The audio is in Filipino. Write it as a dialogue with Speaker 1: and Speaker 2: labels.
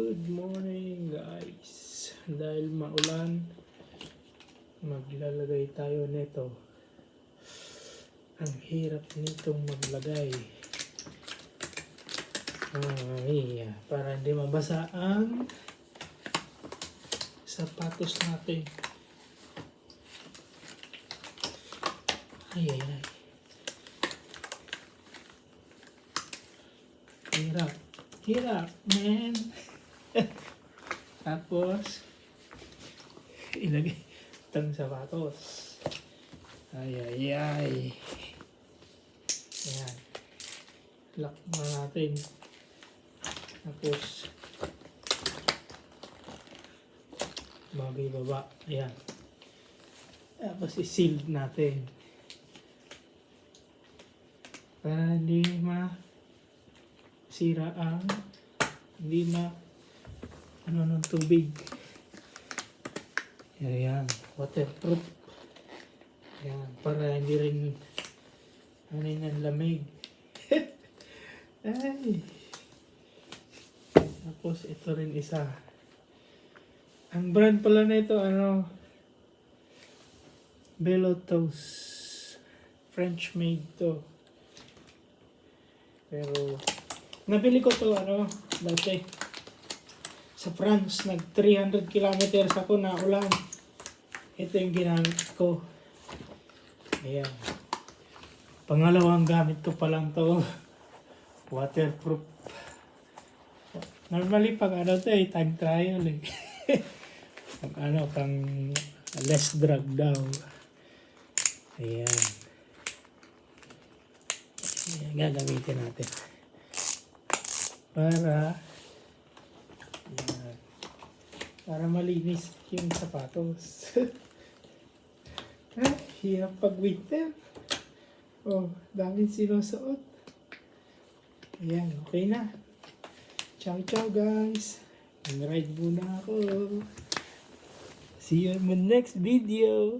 Speaker 1: Good morning guys. Dahil maulan, maglalagay tayo nito. Ang hirap nitong maglagay. Para hindi mabasa ang sapatos natin. Ay. Hirap, man. Tapos, ilagay itong sapatos. Ay. Ayan. Lock na natin. Tapos, baba. Ayan. Tapos, i-seal natin. Para hindi sira ang hindi ng tubig. Ayan, waterproof. Ayan, para hindi rin ng lamig. Ay. Tapos ito rin isa. Ang brand pala nito Belotos. French made to. Pero nabili ko to dati sa France. Nag 300 kilometers ako na ulan. Ito yung ginamit ko. Ayan. Pangalawang gamit ko pa lang to. Waterproof. Normally pag time trial pang less drug daw. Ayan. Ayan, gagamitin natin. Para malinis yung sapatos. Hirap pag winter. Daming sinusuot. Ayan, okay na. Ciao guys. Mag-ride muna ako. See you in my next video.